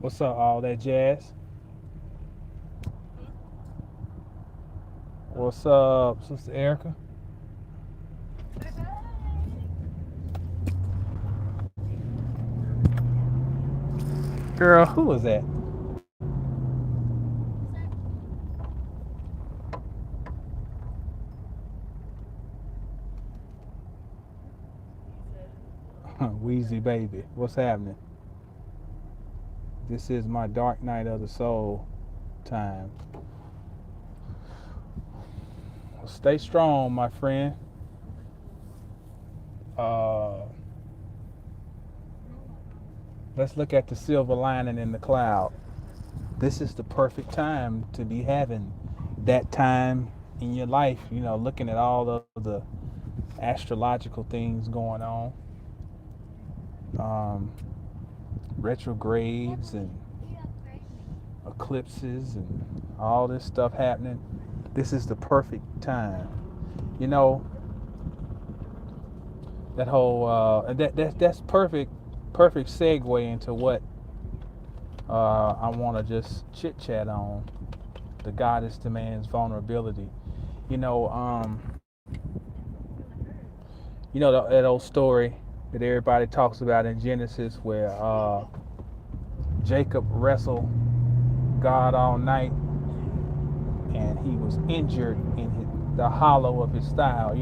What's up, all that jazz? What's up, Sister Erica? Girl, who was that? Wheezy baby. What's happening? This is my dark night of the soul time. Well, stay strong, my friend. Uh, let's look at the silver lining in the cloud. This is the perfect time to be having that time in your life, looking at all of the astrological things going on, um, retrogrades and eclipses and all this stuff happening. This is the perfect time. You know, that whole that's perfect segue into what I want to just chit chat on. The goddess demands vulnerability. You know, um, that old story that everybody talks about in Genesis, where Jacob wrestled God all night, and he was injured in the hollow of his thigh.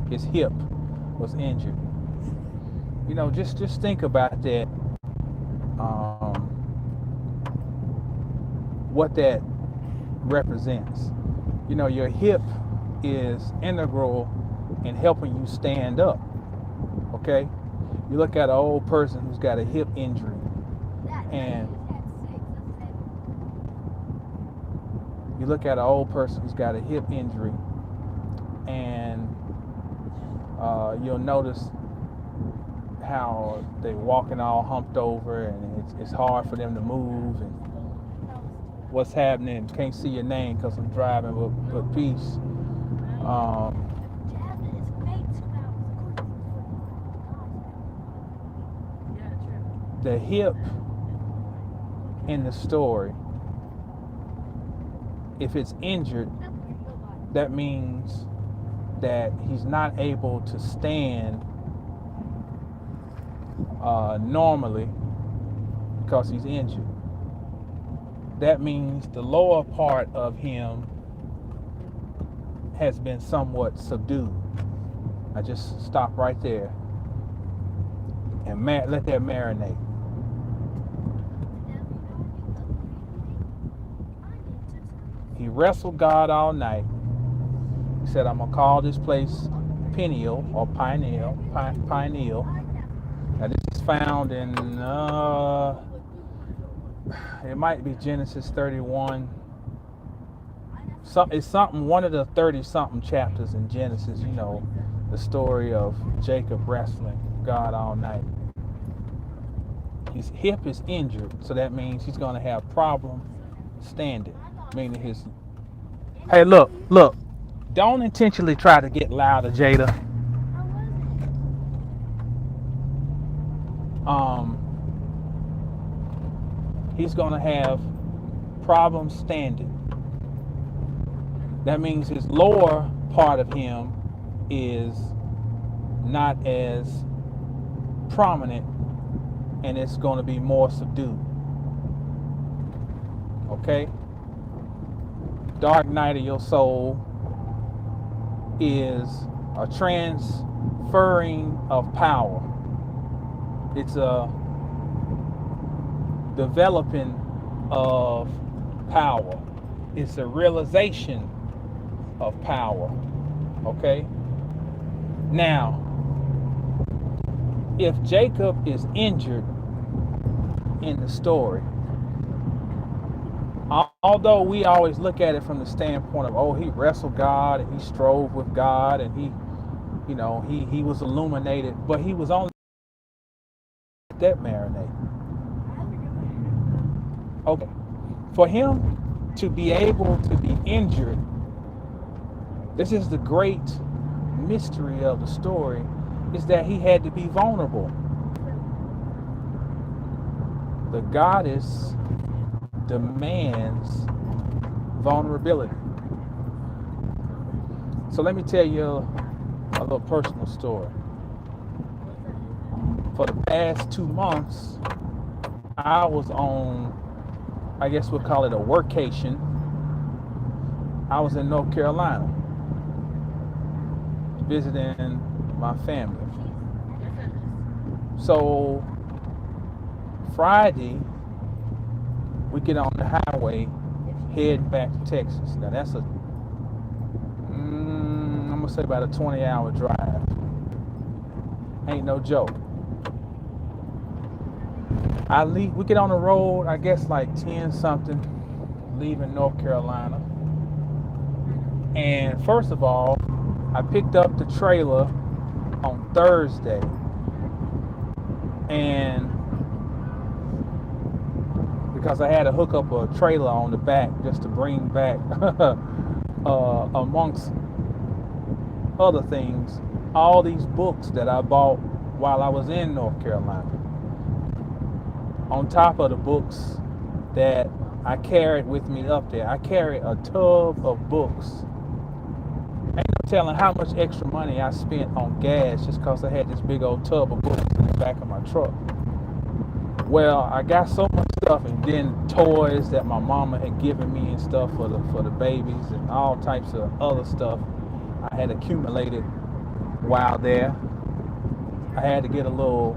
His hip was injured. Just think about that. What that represents. Your hip is integral in helping you stand up. Okay, you look at an old person who's got a hip injury, and you look at an old person who's got a hip injury, and you'll notice how they walking all humped over, and it's hard for them to move. And what's happening? Can't see your name because I'm driving, but peace. Um, the hip in the story, if it's injured, that means that he's not able to stand normally because he's injured. That means the lower part of him has been somewhat subdued. I just stop right there and let that marinate. He wrestled God all night. He said, I'm going to call this place Peniel or Pineal. Now, this is found in, it might be Genesis 31. It's something, one of the 30-something chapters in Genesis, the story of Jacob wrestling God all night. His hip is injured, so that means he's going to have problem standing, meaning his... Hey, look. Don't intentionally try to get louder, Jada. He's going to have problems standing. That means his lower part of him is not as prominent, and it's going to be more subdued. Okay? Dark night of your soul is a transferring of power. It's a developing of power. It's a realization of power. Okay? Now, if Jacob is injured in the story, although we always look at it from the standpoint of, oh, he wrestled God and he strove with God and he was illuminated, but he was only that marinate. Okay. For him to be able to be injured, this is the great mystery of the story, is that he had to be vulnerable. the goddess demands vulnerability. So let me tell you a little personal story. For the past 2 months, I was on, I guess we'll call it a workcation. I was in North Carolina visiting my family. So Friday, we get on the highway heading back to Texas. Now that's I'm gonna say about a 20-hour drive. Ain't no joke. We get on the road, I guess like 10 something, leaving North Carolina. And first of all, I picked up the trailer on Thursday. And because I had to hook up a trailer on the back just to bring back, amongst other things, all these books that I bought while I was in North Carolina. On top of the books that I carried with me up there, I carried a tub of books. Ain't no telling how much extra money I spent on gas just because I had this big old tub of books in the back of my truck. Well, I got so much stuff, and then toys that my mama had given me and stuff for the babies and all types of other stuff I had accumulated while there. I had to get a little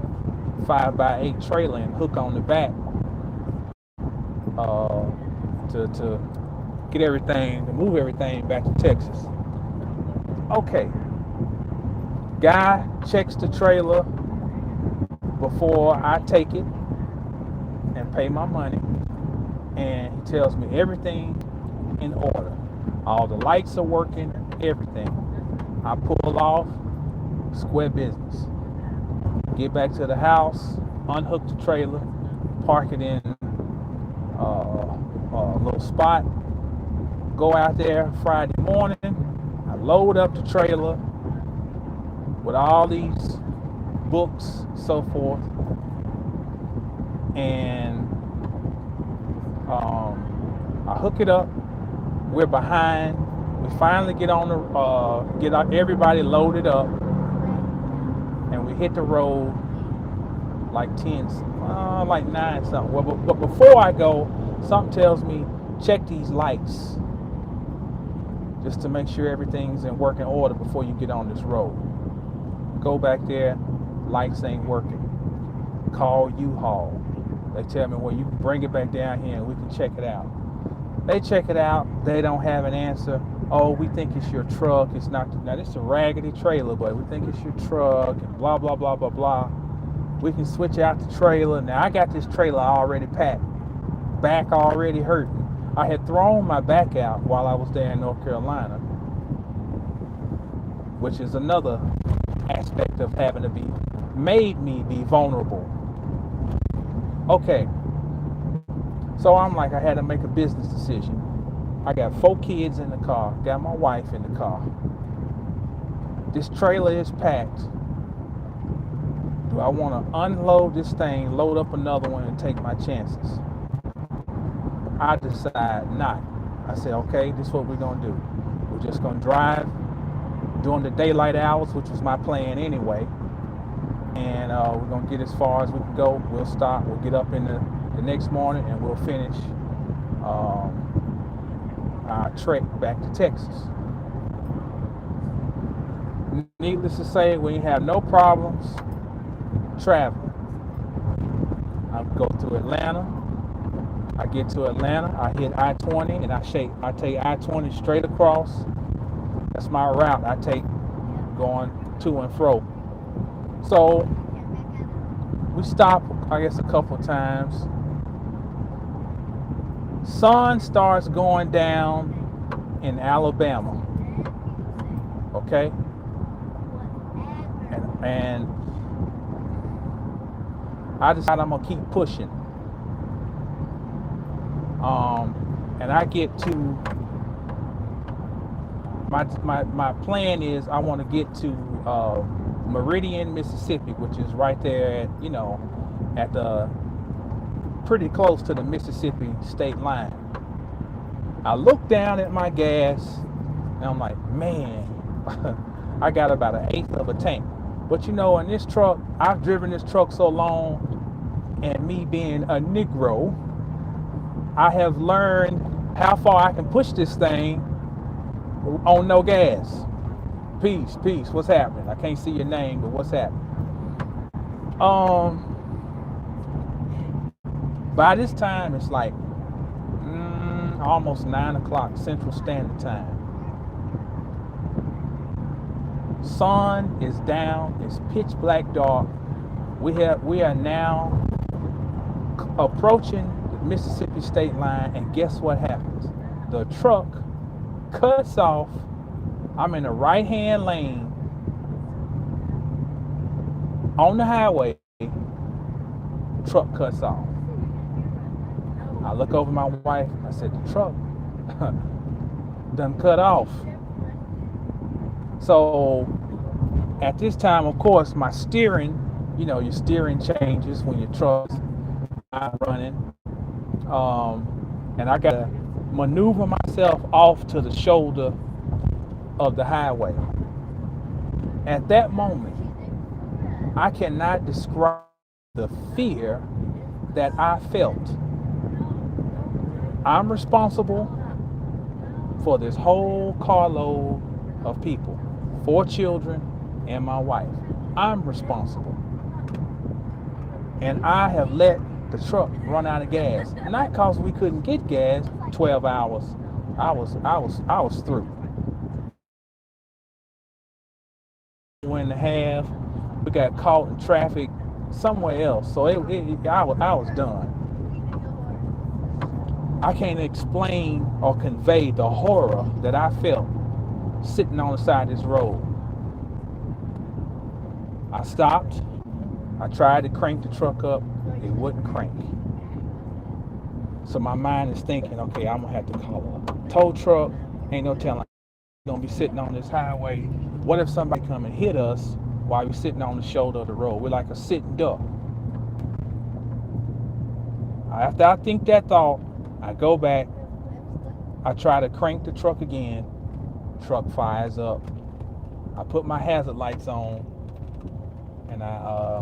5x8 trailer and hook on the back to get everything, to move everything back to Texas. Okay. Guy checks the trailer before I take it and pay my money, and he tells me everything in order. All the lights are working, everything. I pull off, square business. Get back to the house, unhook the trailer, park it in a little spot, go out there Friday morning. I load up the trailer with all these books, so forth, and I hook it up. We're behind. We finally get on the get everybody loaded up, and we hit the road like 9 something. Well, but before I go, something tells me check these lights just to make sure everything's in working order before you get on this road. Go back there, lights ain't working. Call U-Haul. They tell me, well, you can bring it back down here and we can check it out. They check it out. They don't have an answer. Oh, we think it's your truck. It's not. Now, this is a raggedy trailer, but we think it's your truck and blah, blah, blah, blah, blah. We can switch out the trailer. Now, I got this trailer already packed. Back already hurting. I had thrown my back out while I was there in North Carolina, which is another aspect of having to be, made me be vulnerable. Okay. So I'm like, I had to make a business decision. I got 4 kids in the car, got my wife in the car. This trailer is packed. Do I want to unload this thing, load up another one, and take my chances? I decide not. I said, okay, this is what we're going to do. We're just going to drive during the daylight hours, which was my plan anyway. And we're going to get as far as we can go. We'll stop. We'll get up in the next morning and we'll finish our trek back to Texas. Needless to say, we have no problems traveling. I go to Atlanta. I get to Atlanta. I hit I-20 and I take I-20 straight across. That's my route I take going to and fro. So we stop, I guess, a couple of times. Sun starts going down in Alabama. Okay? And I decide I'm gonna keep pushing. And I get to my plan is I want to get to Meridian, Mississippi, which is right there at, at the pretty close to the Mississippi state line. I look down at my gas and I'm like, man, I got about an eighth of a tank. But you know, in this truck, I've driven this truck so long, and me being a Negro, I have learned how far I can push this thing on no gas. Peace, what's happening? I can't see your name, but what's happening? By this time, it's like almost 9 o'clock Central Standard Time. Sun is down, it's pitch black dark. We are now approaching the Mississippi state line, and guess what happens? The truck cuts off. I'm in the right hand lane on the highway. Truck cuts off. I look over my wife. I said, the truck done cut off. So at this time, of course, my steering, your steering changes when your truck's not running. And I got to maneuver myself off to the shoulder of the highway. At that moment, I cannot describe the fear that I felt. I'm responsible for this whole carload of people, 4 children and my wife. I'm responsible. And I have let the truck run out of gas. Not because we couldn't get gas 12 hours. I was through. 1.5. We got caught in traffic somewhere else. So I was done. I can't explain or convey the horror that I felt sitting on the side of this road. I stopped. I tried to crank the truck up. It wouldn't crank. So my mind is thinking, okay, I'm going to have to call a tow truck. Ain't no telling. We're going to be sitting on this highway. What if somebody come and hit us while we're sitting on the shoulder of the road? We're like a sitting duck. After I think that thought, I go back. I try to crank the truck again. Truck fires up. I put my hazard lights on, and I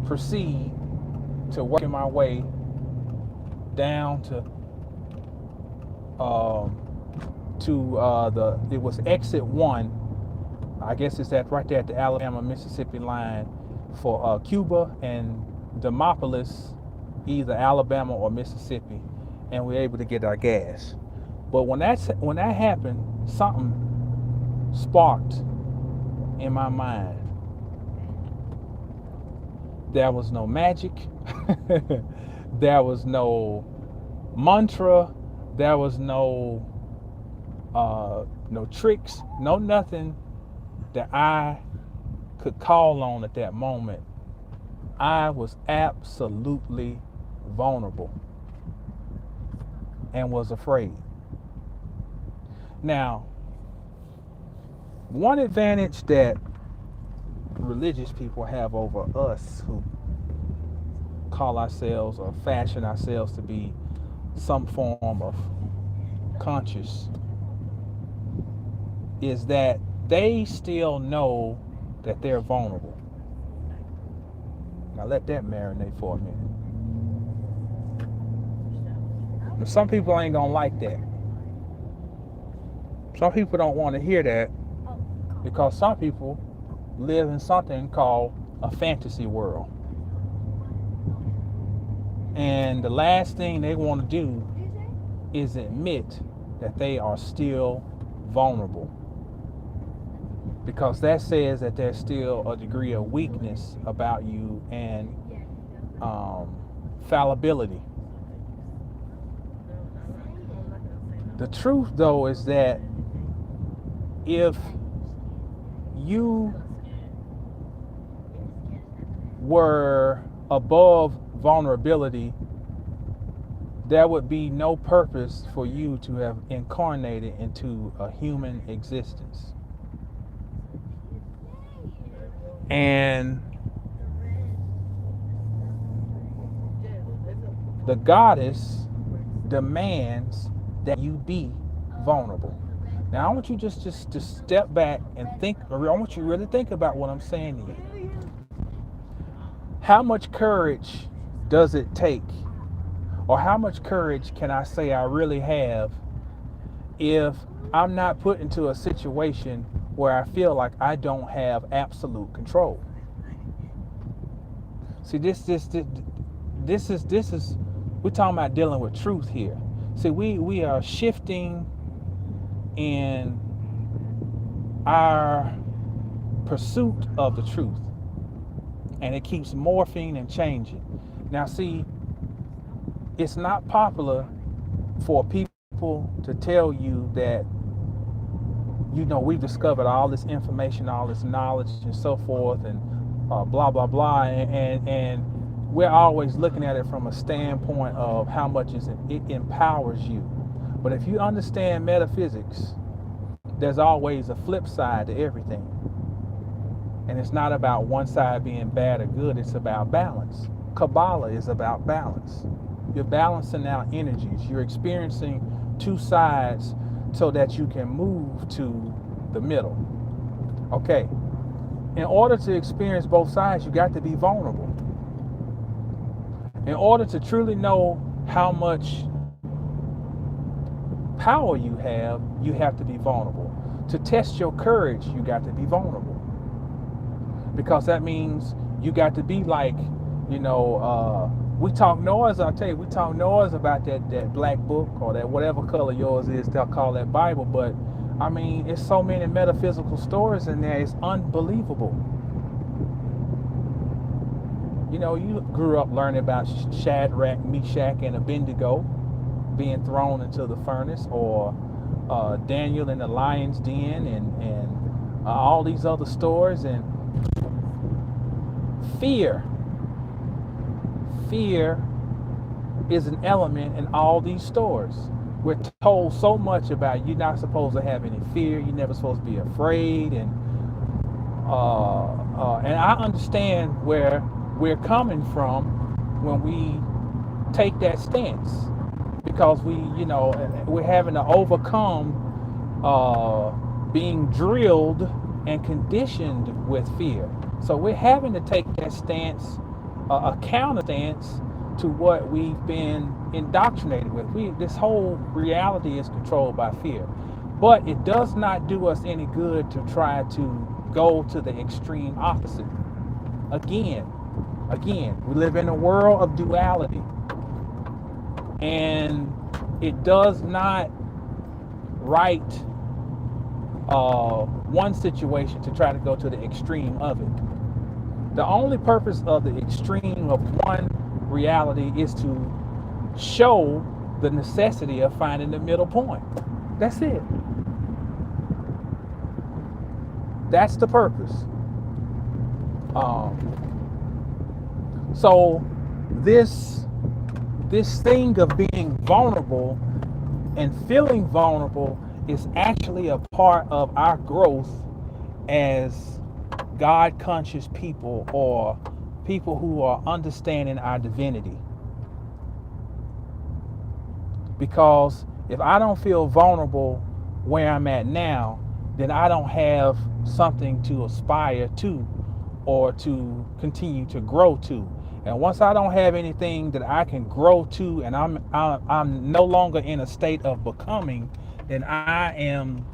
proceed to working my way down it was exit 1. I guess it's right there at the Alabama-Mississippi line for Cuba and Demopolis, either Alabama or Mississippi, and we're able to get our gas. But when that happened, something sparked in my mind. There was no magic. There was no mantra. There was no tricks, no nothing that I could call on at that moment. I was absolutely vulnerable and was afraid. Now, one advantage that religious people have over us who call ourselves or fashion ourselves to be some form of conscious is that they still know that they're vulnerable. Now let that marinate for a minute. But some people ain't gonna like that. Some people don't want to hear that because some people live in something called a fantasy world. And the last thing they want to do is admit that they are still vulnerable, because that says that there's still a degree of weakness about you and fallibility. The truth, though, is that if you were above vulnerability, there would be no purpose for you to have incarnated into a human existence. And The goddess demands that you be vulnerable. Now I want you just to step back and think. I want you to really think about what I'm saying to you. How much courage does it take, or how much courage can I say I really have if I'm not put into a situation where I feel like I don't have absolute control? See, this is we're talking about dealing with truth here. See, we are shifting in our pursuit of the truth, and it keeps morphing and changing. Now, see, it's not popular for people to tell you that, we've discovered all this information, all this knowledge, and so forth, and blah blah blah, and we're always looking at it from a standpoint of how much it empowers you. But if you understand metaphysics, there's always a flip side to everything. And it's not about one side being bad or good, it's about balance. Kabbalah is about balance. You're balancing out energies. You're experiencing two sides so that you can move to the middle. Okay. In order to experience both sides, you got to be vulnerable. In order to truly know how much power you have to be vulnerable. To test your courage, you got to be vulnerable. Because that means you got to be like, we talk noise, I'll tell you, we talk noise about that black book or that whatever color yours is, they'll call that Bible. But I mean, it's so many metaphysical stories in there, it's unbelievable. You grew up learning about Shadrach, Meshach, and Abednego being thrown into the furnace, or Daniel in the lion's den, and all these other stories. And fear is an element in all these stories. We're told so much about you're not supposed to have any fear, you're never supposed to be afraid, and I understand where we're coming from when we take that stance, because we're having to overcome being drilled and conditioned with fear. So we're having to take that stance, a counter stance to what we've been indoctrinated with. This whole reality is controlled by fear. But it does not do us any good to try to go to the extreme opposite. Again, we live in a world of duality. And it does not right one situation to try to go to the extreme of it. The only purpose of the extreme of one reality is to show the necessity of finding the middle point. That's it. That's the purpose. So this thing of being vulnerable and feeling vulnerable is actually a part of our growth as God conscious people, or people who are understanding our divinity. Because if I don't feel vulnerable where I'm at now, then I don't have something to aspire to or to continue to grow to. And once I don't have anything that I can grow to, and I'm no longer in a state of becoming, then I am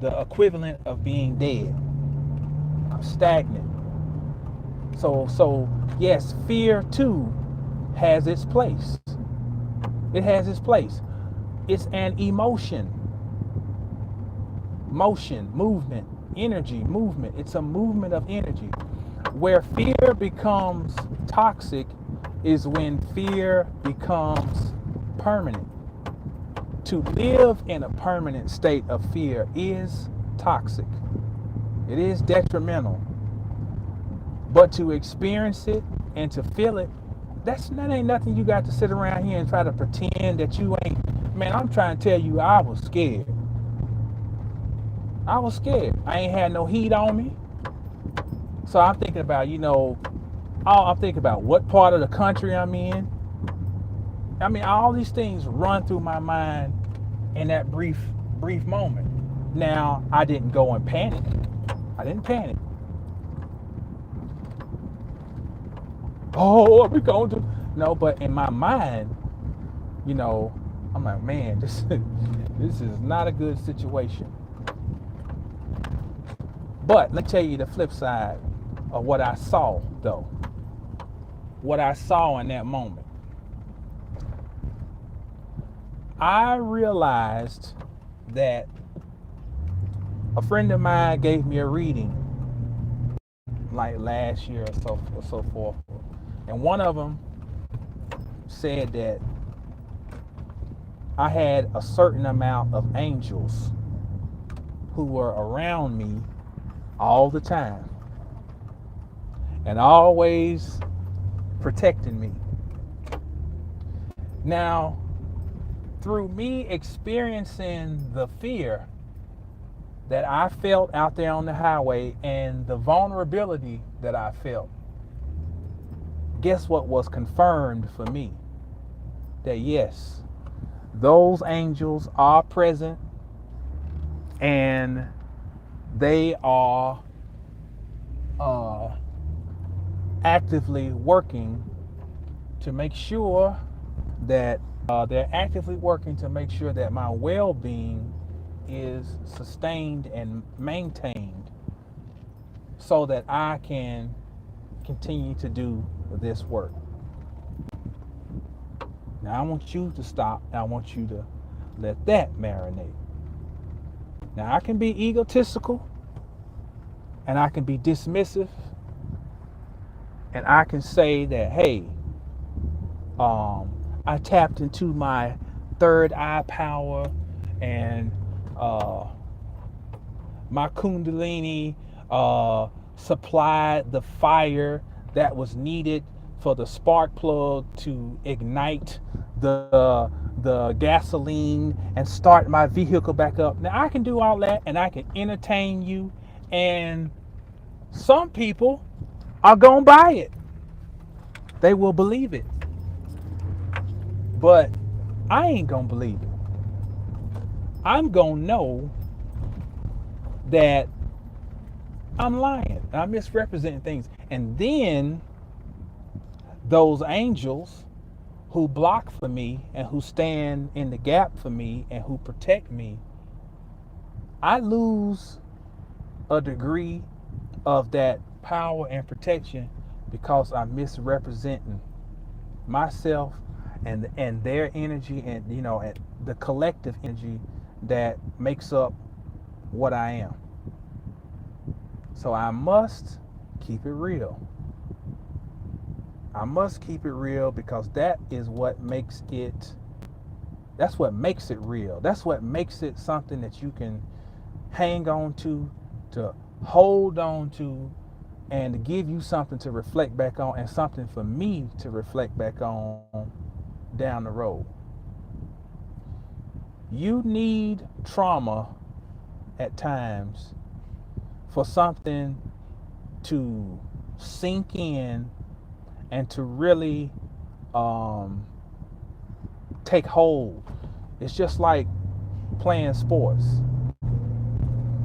the equivalent of being dead. I'm stagnant. So yes, fear too has its place. It has its place. It's an emotion. Motion, movement, energy, movement. It's a movement of energy. Where fear becomes toxic is when fear becomes permanent. To live in a permanent state of fear is toxic. It is detrimental. But to experience it and to feel it, that ain't nothing you got to sit around here and try to pretend that you ain't. Man, I'm trying to tell you, I was scared. I was scared. I ain't had no heat on me. So I'm thinking about, I'm thinking about what part of the country I'm in. I mean, all these things run through my mind in that brief moment. Now, I didn't go and panic. I didn't panic. Oh, what are we going to do? No, but in my mind, you know, I'm like, man, this is not a good situation. But let me tell you the flip side of what I saw, though. What I saw in that moment. I realized that a friend of mine gave me a reading like last year or so forth. And one of them said that I had a certain amount of angels who were around me all the time and always protecting me. Now, through me experiencing the fear that I felt out there on the highway and the vulnerability that I felt, guess what was confirmed for me? That yes, those angels are present and they are uh, actively working to make sure that they're actively working to make sure that my well-being is sustained and maintained so that I can continue to do this work. Now I want you to stop. I want you to let that marinate. Now I can be egotistical and I can be dismissive and I can say that, hey, I tapped into my third eye power and uh, my kundalini supplied the fire that was needed for the spark plug to ignite the gasoline and start my vehicle back up. Now I can do all that and I can entertain you, and some people are gonna buy it. They will believe it. But I ain't gonna believe it. I'm gonna know that I'm lying. I'm misrepresenting things. And then those angels who block for me and who stand in the gap for me and who protect me, I lose a degree of that power and protection because I'm misrepresenting myself and their energy and and the collective energy that makes up what I am. So I must keep it real. I must keep it real because that's what makes it real. That's what makes it something that you can hang on to hold on to, and to give you something to reflect back on and something for me to reflect back on down the road. You need trauma at times for something to sink in and to really um, take hold. It's just like playing sports.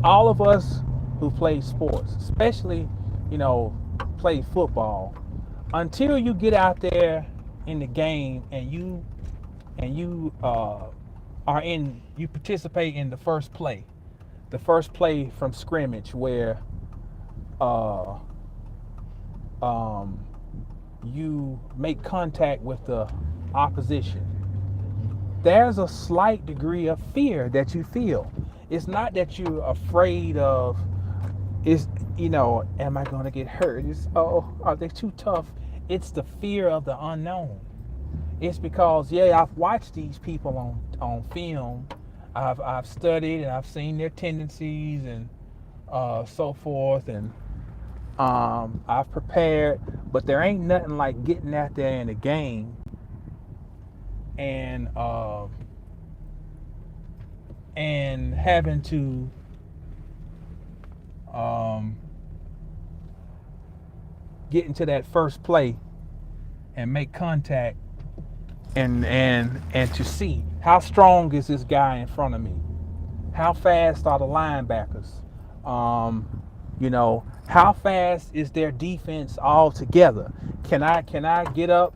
All of us who play sports, especially, play football, until you get out there in the game and you participate in the first play from scrimmage where uh, um, you make contact with the opposition. There's a slight degree of fear that you feel. It's not that you're afraid of, is am I going to get hurt? Are they too tough? It's the fear of the unknown. It's because I've watched these people on film. I've studied and I've seen their tendencies and so forth, and I've prepared, but there ain't nothing like getting out there in a game and having to um, get into that first play and make contact and to see how strong is this guy in front of me. How fast are the linebackers? How fast is their defense all together? Can I get up?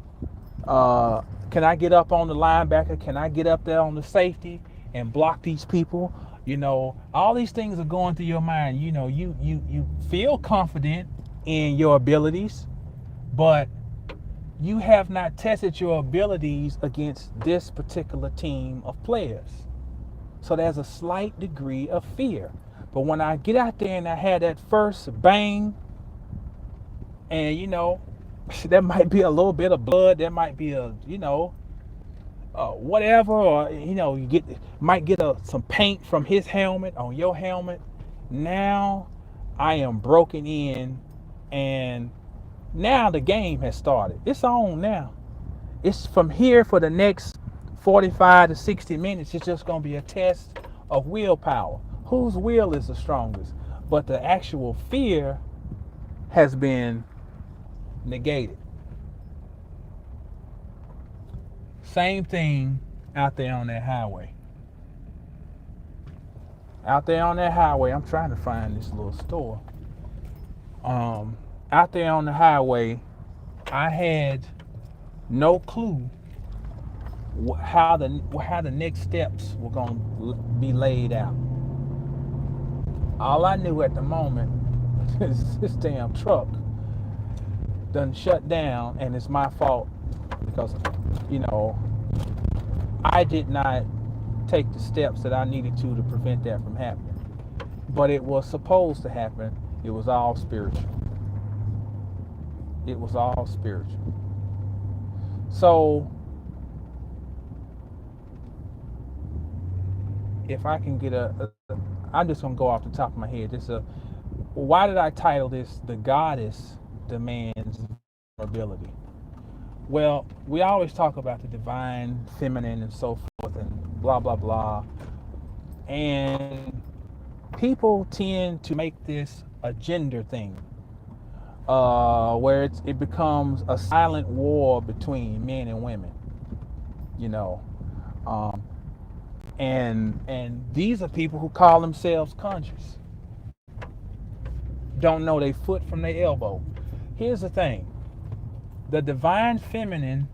Uh, can I get up on the linebacker? Can I get up there on the safety and block these people? All these things are going through your mind. You feel confident in your abilities, but you have not tested your abilities against this particular team of players. So there's a slight degree of fear. But when I get out there and I had that first bang, and there might be a little bit of blood, there might be whatever, or you might get some paint from his helmet on your helmet. Now I am broken in, and now the game has started. It's on now. It's from here for the next 45 to 60 minutes. It's just going to be a test of willpower. Whose will is the strongest? But the actual fear has been negated. Same thing out there on that highway. Out there on that highway, I'm trying to find this little store. Out there on the highway, I had no clue how the next steps were going to be laid out. All I knew at the moment is this damn truck done shut down, and it's my fault because I did not take the steps that I needed to prevent that from happening. But it was supposed to happen. It was all spiritual. It was all spiritual. So if I can get I'm just gonna go off the top of my head. Why did I title this "The Goddess Demands Vulnerability"? Well, we always talk about the divine feminine and so forth and blah blah blah, and people tend to make this a gender thing, where it becomes a silent war between men and women. And these are people who call themselves conscious. Don't know their foot from their elbow. Here's the thing. The divine feminine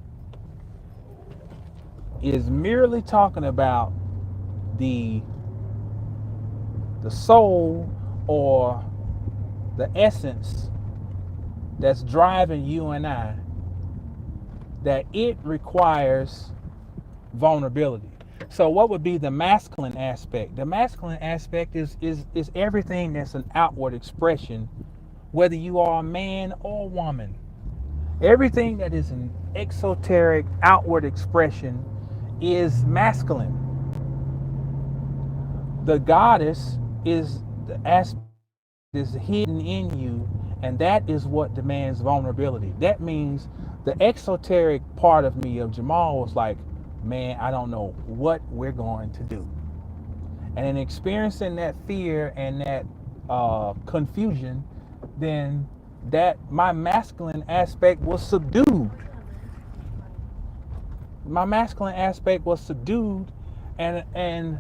is merely talking about the soul or the essence that's driving you and I, that it requires vulnerability. So what would be the masculine aspect? The masculine aspect is everything that's an outward expression, whether you are a man or a woman. Everything that is an exoteric outward expression is masculine. The goddess is the aspect that is hidden in you, and that is what demands vulnerability. That means the exoteric part of me, of Jamal, was like, man, I don't know what we're going to do. And in experiencing that fear and that confusion, then that my masculine aspect was subdued. My masculine aspect was subdued, and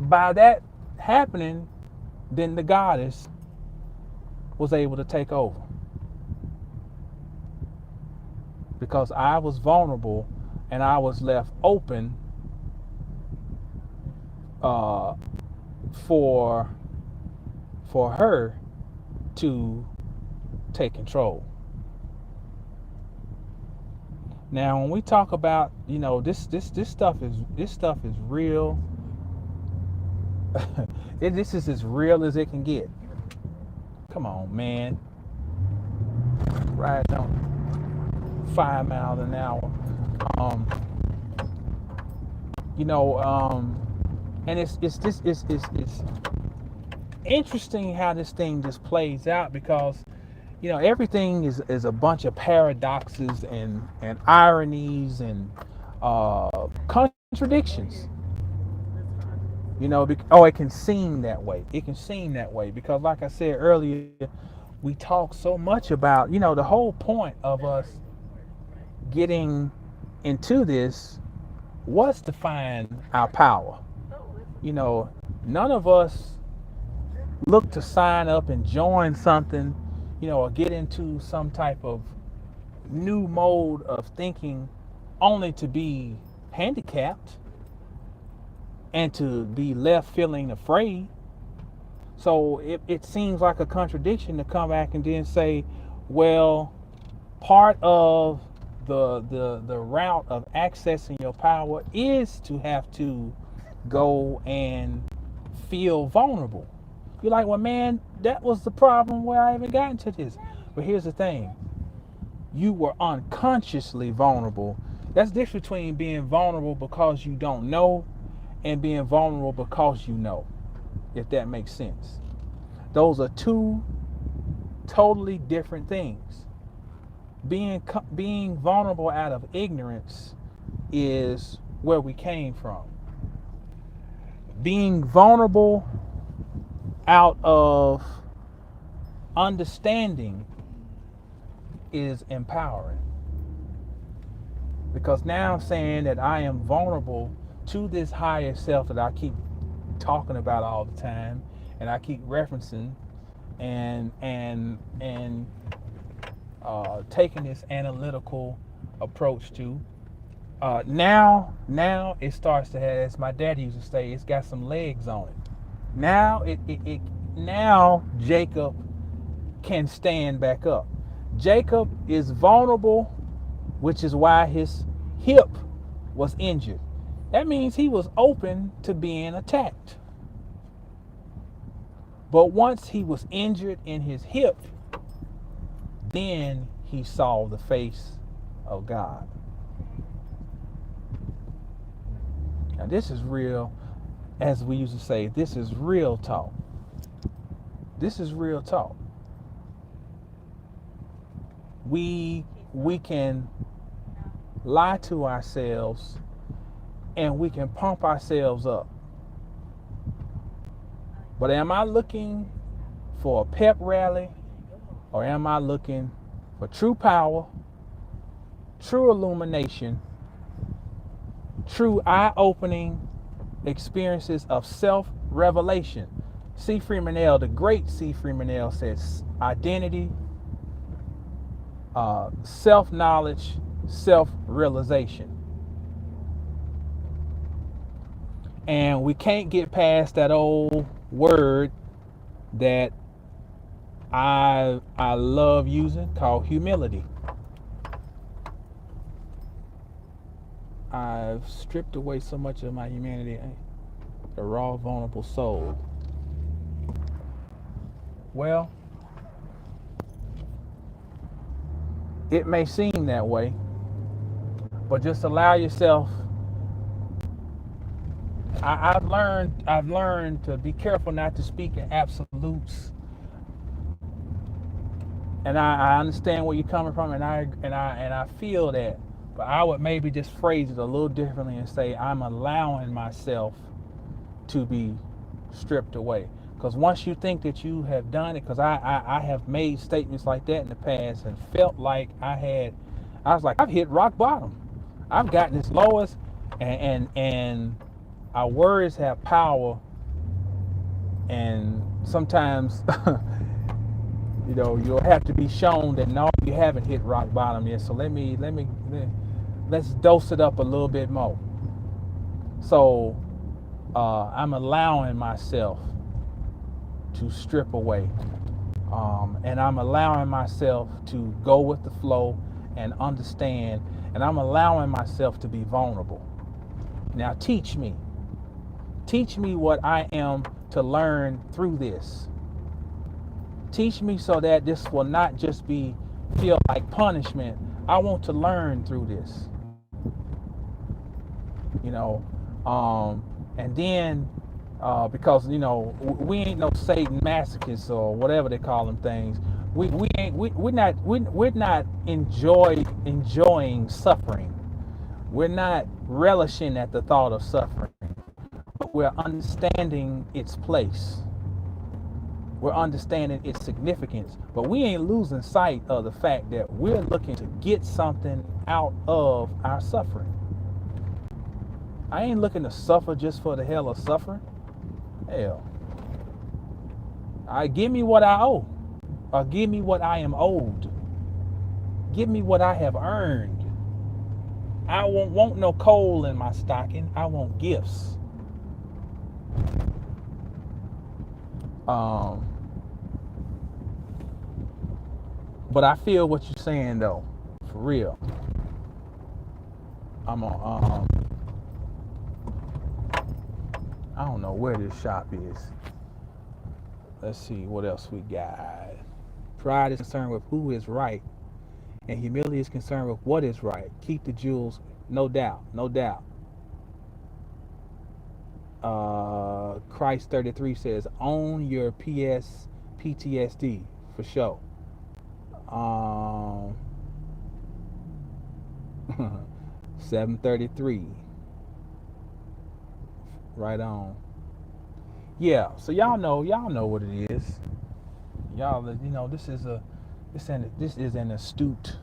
by that happening, then the goddess was able to take over, because I was vulnerable and I was left open for her to take control. Now, when we talk about this stuff is real. This is as real as it can get. Come on, man. Riding on 5 miles an hour. And it's interesting how this thing just plays out, because everything is a bunch of paradoxes and ironies and contradictions. It can seem that way. It can seem that way because, like I said earlier, we talk so much about, the whole point of us getting into this, what's to find our power? You know, none of us look to sign up and join something, or get into some type of new mode of thinking only to be handicapped and to be left feeling afraid. So it seems like a contradiction to come back and then say, well, part of the route of accessing your power is to have to go and feel vulnerable. You're like, well, man, that was the problem where I even got into this. But here's the thing. You were unconsciously vulnerable. That's the difference between being vulnerable because you don't know and being vulnerable because you know, if that makes sense. Those are two totally different things. Being vulnerable out of ignorance is where we came from. Being vulnerable out of understanding is empowering. Because now I'm saying that I am vulnerable to this higher self that I keep talking about all the time and I keep referencing and taking this analytical approach to. Now it starts to have, as my daddy used to say, it's got some legs on it. Now now Jacob can stand back up. Jacob is vulnerable, which is why his hip was injured. That means he was open to being attacked. But once he was injured in his hip, then he saw the face of God. Now this is real, as we used to say, this is real talk. This is real talk. We can lie to ourselves and we can pump ourselves up. But am I looking for a pep rally, or am I looking for true power, true illumination, true eye-opening experiences of self-revelation? C. Freeman L., the great C. Freeman L., says identity, self-knowledge, self-realization. And we can't get past that old word that I love using called humility. I've stripped away so much of my humanity, the raw, vulnerable soul. Well, it may seem that way, but just allow yourself. I've learned to be careful not to speak in absolutes. And I understand where you're coming from, and I feel that. But I would maybe just phrase it a little differently and say I'm allowing myself to be stripped away. Because once you think that you have done it, because I have made statements like that in the past and felt like I was like, I've hit rock bottom. I've gotten as low as, and our words have power, and sometimes you'll have to be shown that no, you haven't hit rock bottom yet. So let's dose it up a little bit more. So I'm allowing myself to strip away, and I'm allowing myself to go with the flow and understand, and I'm allowing myself to be vulnerable. Now teach me what I am to learn through this. Teach me so that this will not just feel like punishment. I want to learn through this. And then because we ain't no Satan masochists or whatever they call them things. We're not enjoying suffering. We're not relishing at the thought of suffering, but we're understanding its place. We're understanding its significance, but we ain't losing sight of the fact that we're looking to get something out of our suffering. I ain't looking to suffer just for the hell of suffering. Hell, give me what I owe, or give me what I am owed. Give me what I have earned. I won't want no coal in my stocking. I want gifts. But I feel what you're saying though, for real. I'm on. I don't know where this shop is. Let's see what else we got. Pride is concerned with who is right, and humility is concerned with what is right. Keep the jewels, no doubt, no doubt. Christ 33 says, own your PTSD for sure. 733. Right on. Yeah, so y'all know what it is. Y'all, this is an astute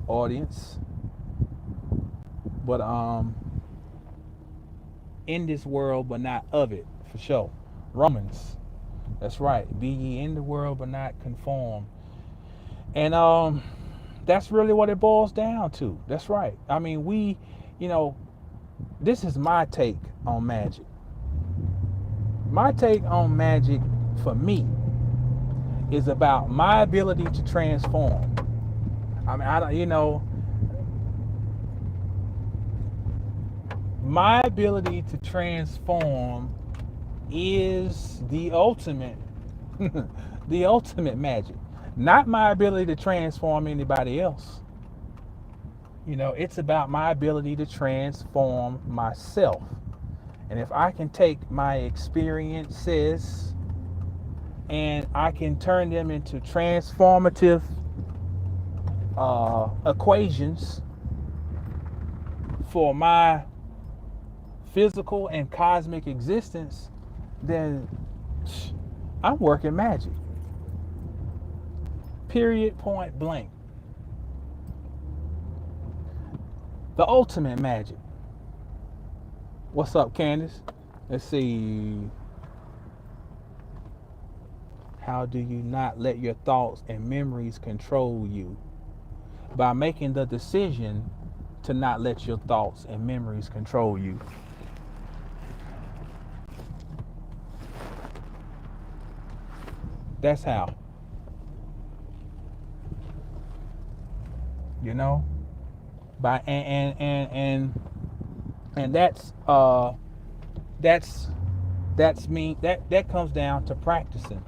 audience. But in this world but not of it, for sure. Romans. That's right. Be ye in the world but not conform. And that's really what it boils down to. That's right. I mean, this is my take on magic. My take on magic for me is about my ability to transform. I mean, my ability to transform is the ultimate the ultimate magic. Not my ability to transform anybody else. It's about my ability to transform myself. And if I can take my experiences and I can turn them into transformative equations for my physical and cosmic existence, then I'm working magic. Period, point blank. The ultimate magic. What's up, Candace? Let's see. How do you not let your thoughts and memories control you? By making the decision to not let your thoughts and memories control you. That's how. By and that's me. That comes down to practicing.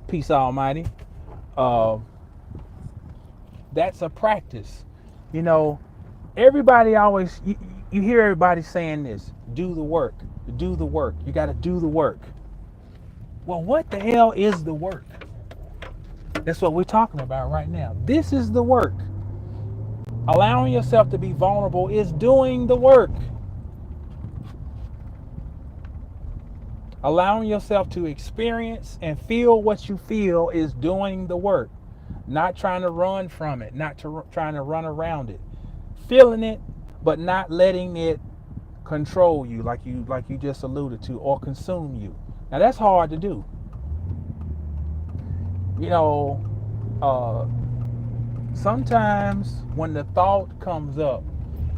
Peace Almighty. That's a practice. Everybody always, you hear everybody saying this: do the work, do the work. You got to do the work. Well, what the hell is the work? That's what we're talking about right now. This is the work. Allowing yourself to be vulnerable is doing the work. Allowing yourself to experience and feel what you feel is doing the work. Not trying to run from it, trying to run around it. Feeling it, but not letting it control you like you just alluded to, or consume you. Now that's hard to do. Sometimes when the thought comes up,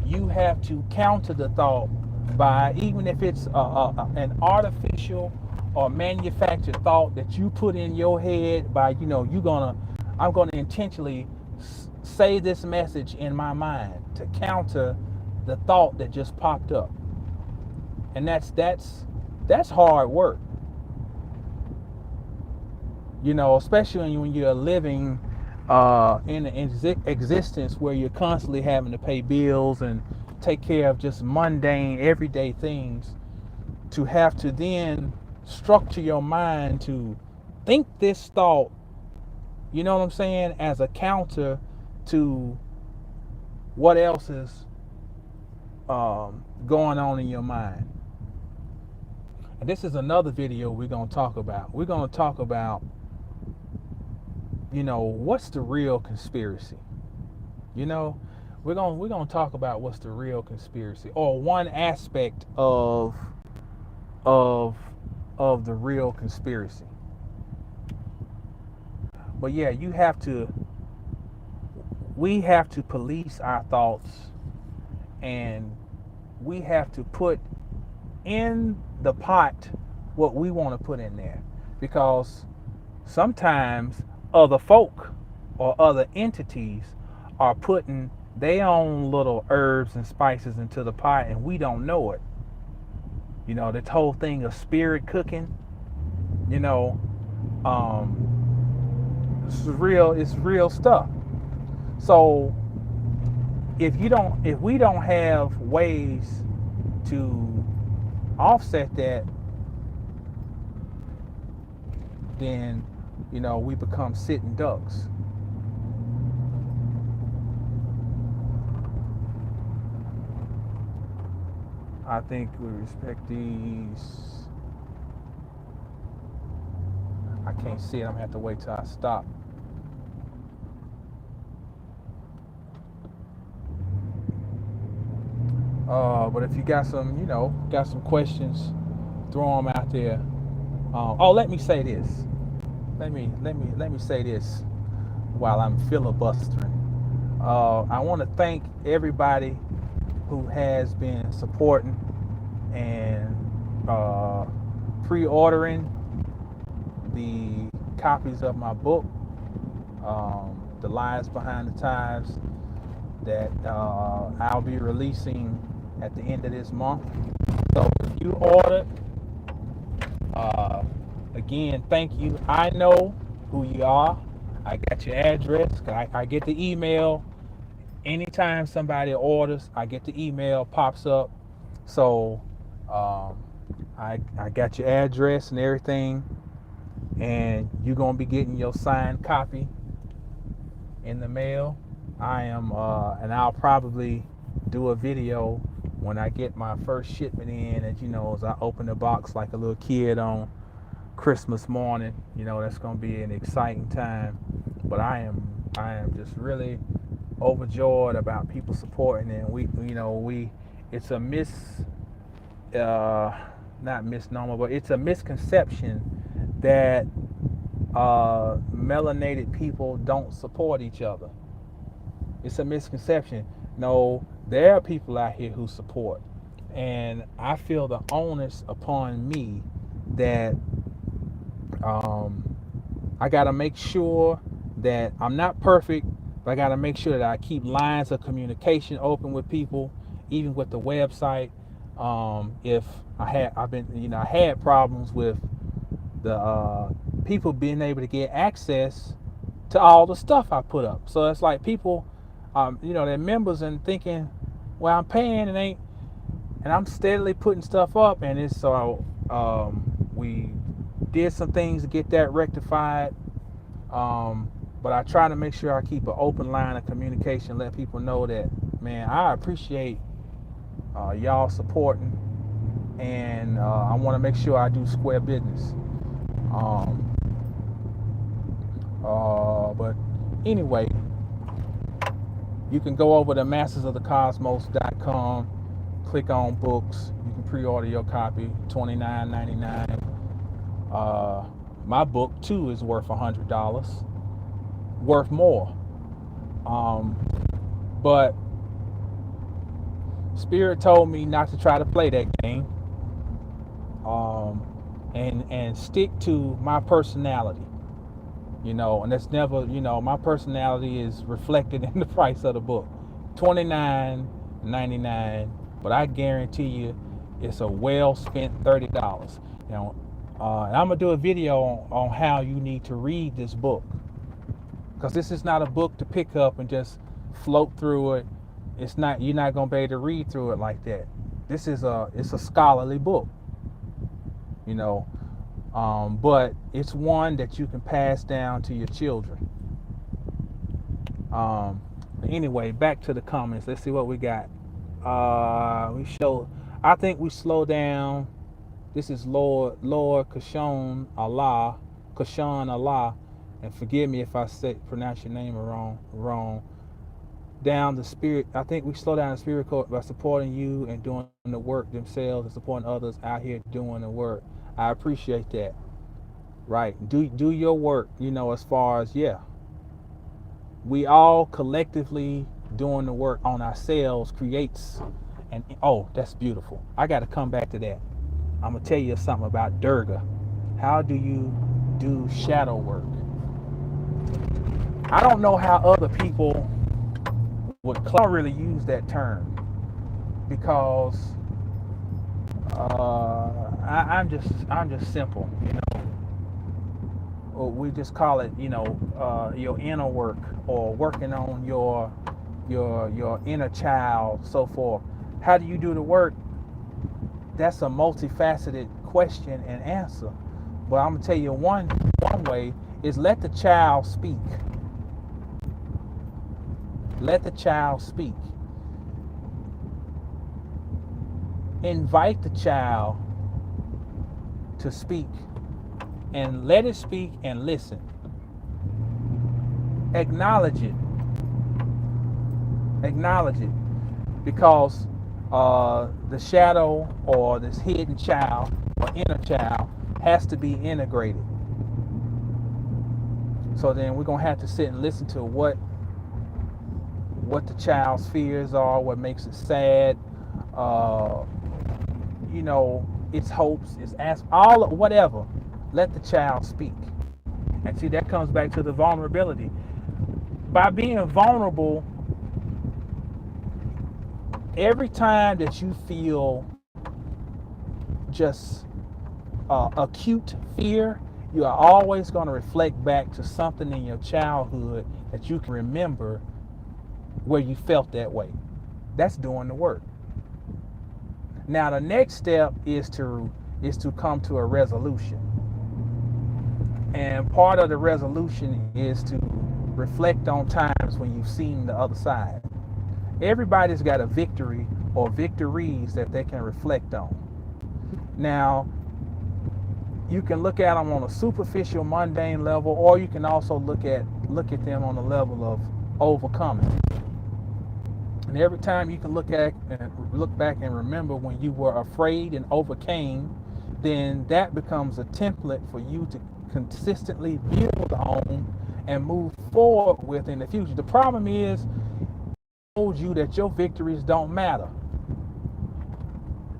you have to counter the thought by, even if it's an artificial or manufactured thought that you put in your head, by I'm gonna intentionally say this message in my mind to counter the thought that just popped up. And that's hard work. Especially when you're living in an existence where you're constantly having to pay bills and take care of just mundane, everyday things, to have to then structure your mind to think this thought, you know what I'm saying, as a counter to what else is going on in your mind. And this is another video we're going to talk about. We're going to talk about, what's the real conspiracy? You know, we're going to talk about what's the real conspiracy, or one aspect of of the real conspiracy. But yeah, we have to police our thoughts, and we have to put in the pot what we want to put in there, because sometimes other folk or other entities are putting their own little herbs and spices into the pot, and we don't know it. This whole thing of spirit cooking, you know it's real stuff. So if we don't have ways to offset that, then we become sitting ducks. I think we respect these. I can't see it. I'm gonna have to wait till I stop. But if you got some questions, throw them out there. Let me say this. Let me say this while I'm filibustering. I want to thank everybody who has been supporting and pre-ordering the copies of my book, The Lies Behind the Times, that I'll be releasing at the end of this month. So if you ordered, again, thank you. I know who you are. I got your address. I get the email. Anytime somebody orders, I get the email, pops up. So I got your address and everything, and you're going to be getting your signed copy in the mail. And I'll probably do a video when I get my first shipment in, as I open the box like a little kid on Christmas morning. That's going to be an exciting time. But I am just really overjoyed about people supporting, and it's a not misnomer, but it's a misconception that melanated people don't support each other. It's a misconception. No, there are people out here who support, and I feel the onus upon me that I got to make sure that I'm not perfect, but I got to make sure that I keep lines of communication open with people, even with the website. If I had problems with the people being able to get access to all the stuff I put up. So it's like people, they're members and thinking, well, I'm paying and I'm steadily putting stuff up, and it's so we did some things to get that rectified. But I try to make sure I keep an open line of communication, let people know that, man, I appreciate y'all supporting, and I want to make sure I do square business. But anyway, you can go over to mastersofthecosmos.com, click on books. You can pre-order your copy, $29.99. My book too is worth $100, worth more. But Spirit told me not to try to play that game, and stick to my personality. And that's never, my personality is reflected in the price of the book, $29.99. But I guarantee you, it's a well spent $30. And I'm gonna do a video on how you need to read this book, because this is not a book to pick up and just float through it. You're not gonna be able to read through it like that. It's a scholarly book, but it's one that you can pass down to your children. Anyway, back to the comments. Let's see what we got. We show. I think we slow down. This is Lord Kashan Allah, and forgive me if I say pronounce your name wrong. Down the spirit. I think we slow down the spirit code by supporting you and doing the work themselves and supporting others out here doing the work. I appreciate that. Right. Do your work. As far as we all collectively doing the work on ourselves creates. And oh, that's beautiful. I got to come back to that. I'm gonna tell you something about Durga. How do you do shadow work? I don't know how other people would really use that term because I'm just simple. Or we just call it your inner work or working on your inner child, so forth. How do you do the work? That's a multifaceted question and answer. But I'm gonna tell you one way is let the child speak. Let the child speak. Invite the child to speak and let it speak and listen. Acknowledge it. Acknowledge it. Because the shadow or this hidden child or inner child has to be integrated. So then we're going to have to sit and listen to what the child's fears are, what makes it sad, its hopes, its all whatever. Let the child speak. And see, that comes back to the vulnerability. By being vulnerable, every time that you feel just acute fear, you are always going to reflect back to something in your childhood that you can remember where you felt that way. That's doing the work. Now the next step is to come to a resolution. And part of the resolution is to reflect on times when you've seen the other side. Everybody's got a victory or victories that they can reflect on. Now, you can look at them on a superficial, mundane level, or you can also look at them on the level of overcoming. And every time you can look back and remember when you were afraid and overcame, then that becomes a template for you to consistently build on and move forward with in the future. The problem is, told you that your victories don't matter.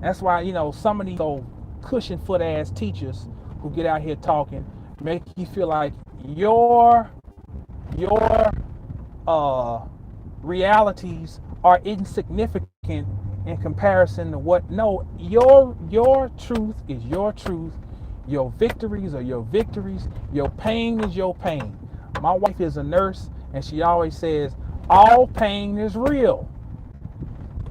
That's why some of these old cushion foot ass teachers who get out here talking make you feel like your realities are insignificant in comparison to what. No, your truth is your truth. Your victories are your victories. Your pain is your pain. My wife is a nurse, and she always says all pain is real.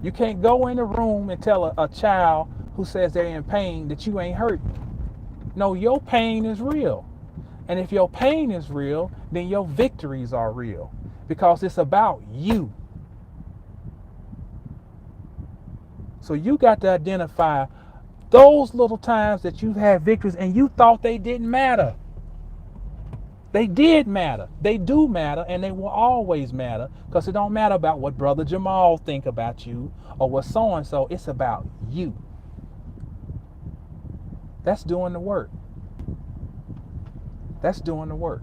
You can't go in a room and tell a child who says they're in pain that you ain't hurt. No, your pain is real. And if your pain is real, then your victories are real because it's about you. So you got to identify those little times that you've had victories and you thought they didn't matter. They did matter. They do matter, and they will always matter because it don't matter about what Brother Jamal think about you or what so-and-so. It's about you. That's doing the work. That's doing the work.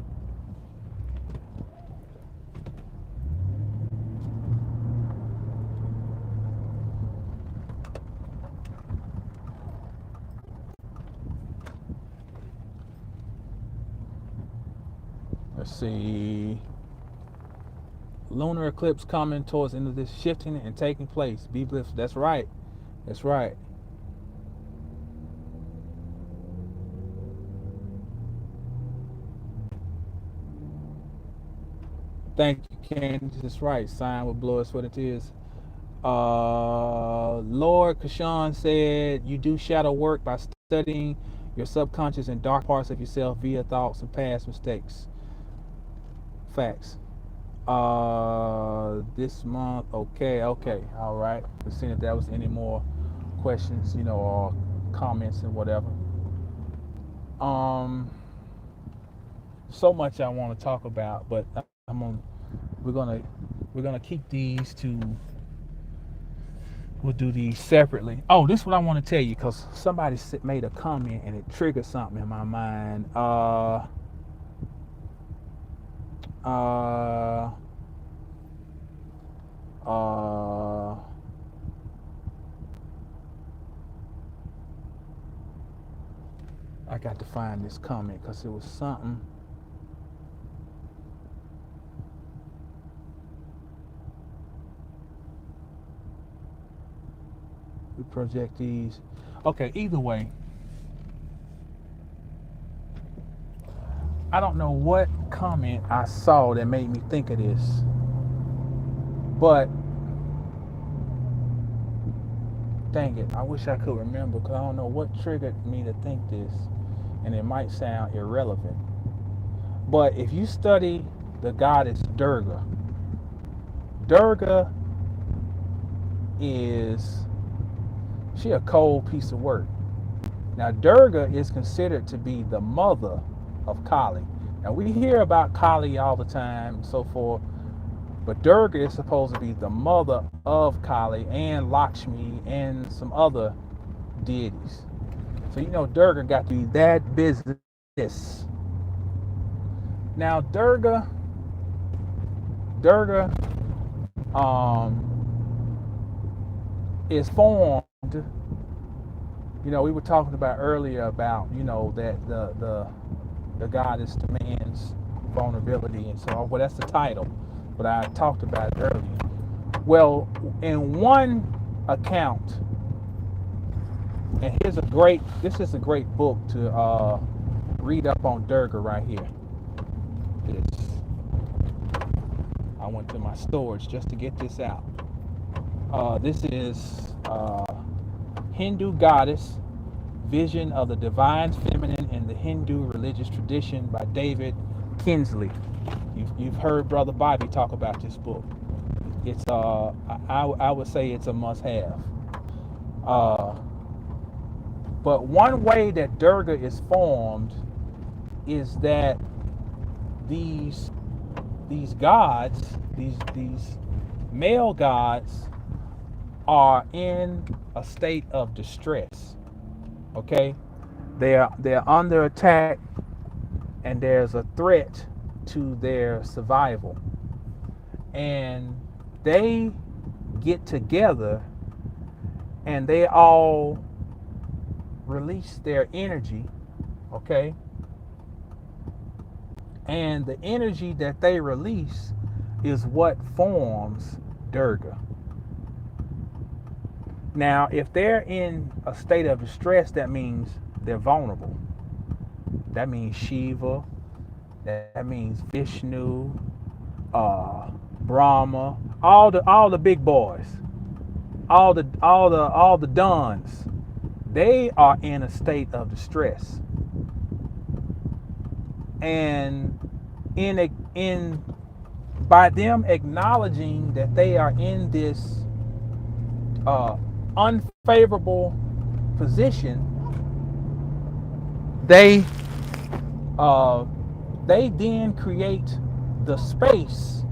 Let's see. Lunar eclipse coming towards the end of this, shifting and taking place. Be blessed. That's right. That's right. Thank you, Candace. That's right. Sign with blood, that's what it is. Lord Kashan said, you do shadow work by studying your subconscious and dark parts of yourself via thoughts and past mistakes. Facts. This month. Okay, okay, all right. Let's see if there was any more questions, or comments and whatever. Um, so much I want to talk about, but we're gonna we're gonna keep these to. We'll do these separately. Oh, this is what I want to tell you because somebody made a comment and it triggered something in my mind. Uh, uh, I got to find this comment because it was something. We project these. Okay, either way, I don't know what comment I saw that made me think of this, but dang it, I wish I could remember because I don't know what triggered me to think this, and it might sound irrelevant. But if you study the goddess Durga, Durga is she a cold piece of work. Now Durga is considered to be the mother of Kali. Now we hear about Kali all the time and so forth, but Durga is supposed to be the mother of Kali and Lakshmi and some other deities. So Durga got to be that business. Now Durga is formed. We were talking about earlier about that the goddess demands vulnerability and so on. Well, that's the title, but I talked about it earlier. Well, in one account, and this is a great book to read up on Durga right here. This I went to my storage just to get this out. This is Hindu Goddess, Vision of the Divine Feminine in the Hindu Religious Tradition by David Kinsley. You've heard Brother Bobby talk about this book. It's I would say it's a must-have. But one way that Durga is formed is that these gods, these male gods, are in a state of distress. Okay, they're under attack, and there's a threat to their survival, and they get together and they all release their energy. Okay, and the energy that they release is what forms Durga. Now, if they're in a state of distress, that means they're vulnerable. That means Shiva. That means Vishnu, Brahma, all the big boys, all the dons. They are in a state of distress, and in by them acknowledging that they are in this unfavorable position, they then create the space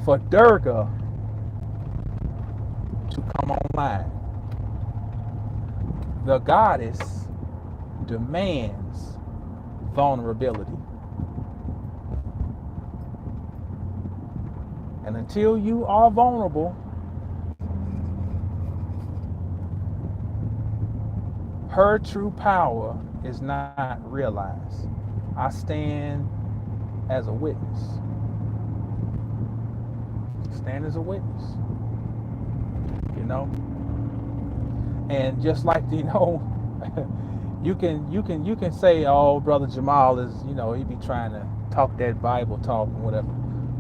for Durga to come online. The goddess demands vulnerability. And until you are vulnerable, her true power is not realized. I stand as a witness. Stand as a witness. And just like you can say, oh, Brother Jamal is, he be trying to talk that Bible talk and whatever.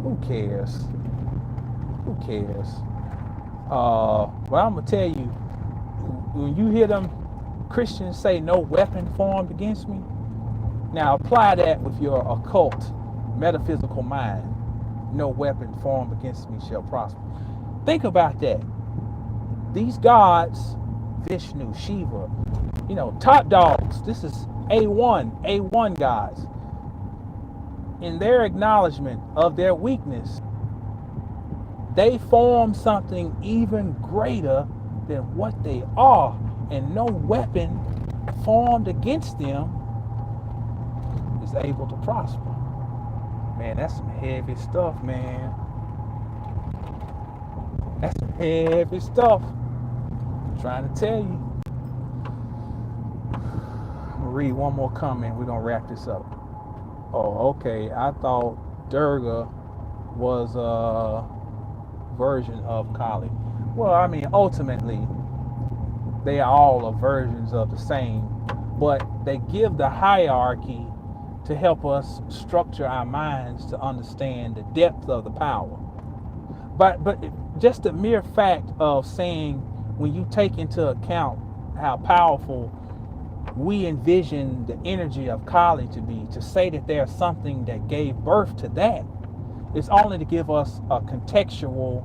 Who cares? Who cares? But I'm gonna tell you, when you hear them Christians say no weapon formed against me, now apply that with your occult metaphysical mind. no weapon formed against me shall prosper. Think about that. These gods, Vishnu, Shiva, top dogs. This is A1 gods. In their acknowledgement of their weakness, they form something even greater than what they are, and no weapon formed against them is able to prosper. Man, that's some heavy stuff, man. That's some heavy stuff. I'm trying to tell you. I'm gonna read one more comment. We're gonna wrap this up. Oh, okay. I thought Durga was a version of Kali. Well, I mean, ultimately, they all are versions of the same, but they give the hierarchy to help us structure our minds to understand the depth of the power. But just the mere fact of saying, when you take into account how powerful we envision the energy of Kali to be, to say that there's something that gave birth to that, is only to give us a contextual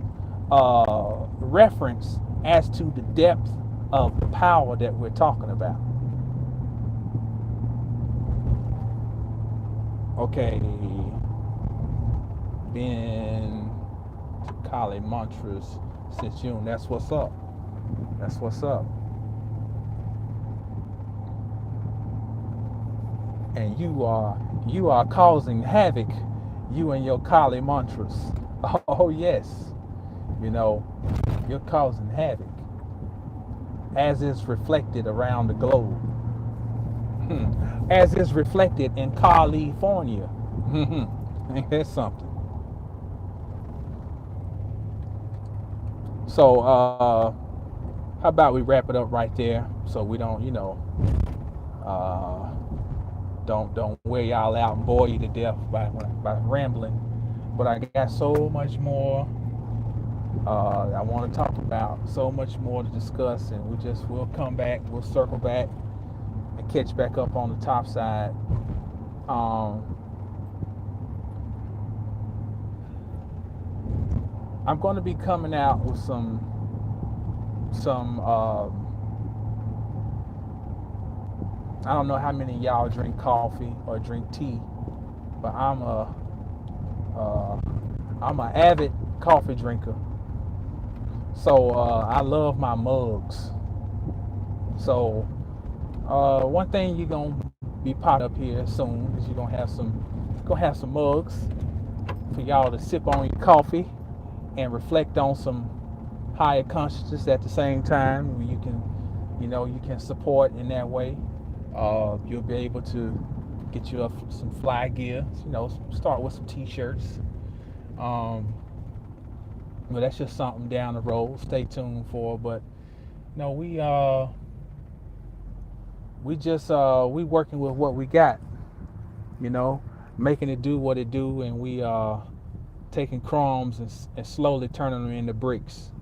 reference as to the depth of the power that we're talking about. Okay, been to Kali mantras since June. That's what's up. That's what's up. And you are causing havoc, you and your Kali mantras. Oh yes, you're causing havoc, as is reflected around the globe, as is reflected in California. Ain't that something? So how about we wrap it up right there, so we don't don't wear y'all out and bore you to death by rambling. But I got so much more I want to talk about, so much more to discuss, and we'll come back, we'll circle back and catch back up on the top side. I'm going to be coming out with some I don't know how many of y'all drink coffee or drink tea, but I'm an avid coffee drinker. So I love my mugs. So one thing you're gonna be popping up here soon is you're gonna have some mugs for y'all to sip on your coffee and reflect on some higher consciousness at the same time. You can support in that way. You'll be able to get you some fly gear. Start with some t-shirts. But that's just something down the road. Stay tuned for. But we working with what we got. Making it do what it do, and we taking crumbs and slowly turning them into bricks.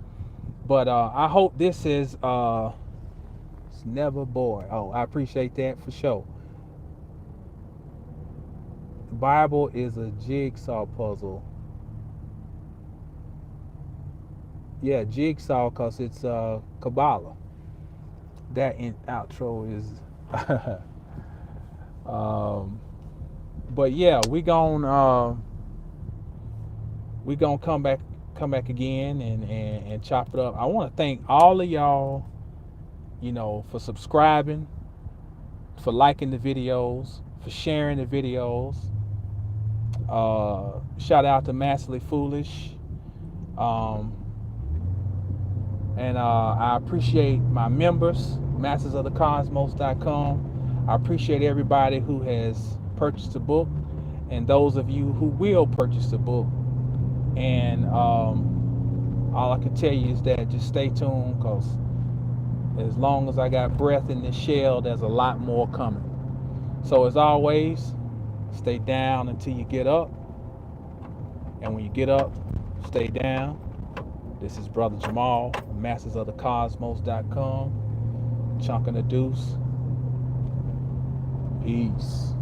But I hope this is it's never bored. Oh, I appreciate that for sure. The Bible is a jigsaw puzzle. Yeah, jigsaw, because it's Kabbalah. That outro is but yeah, we gonna come back again and chop it up. I want to thank all of y'all, for subscribing, for liking the videos, for sharing the videos. Shout out to Massively Foolish. And I appreciate my members, mastersofthecosmos.com. I appreciate everybody who has purchased the book, and those of you who will purchase the book. And all I can tell you is that just stay tuned, because as long as I got breath in this shell, there's a lot more coming. So as always, stay down until you get up. And when you get up, stay down. This is Brother Jamal, mastersofthecosmos.com. Chunk and the deuce. Peace.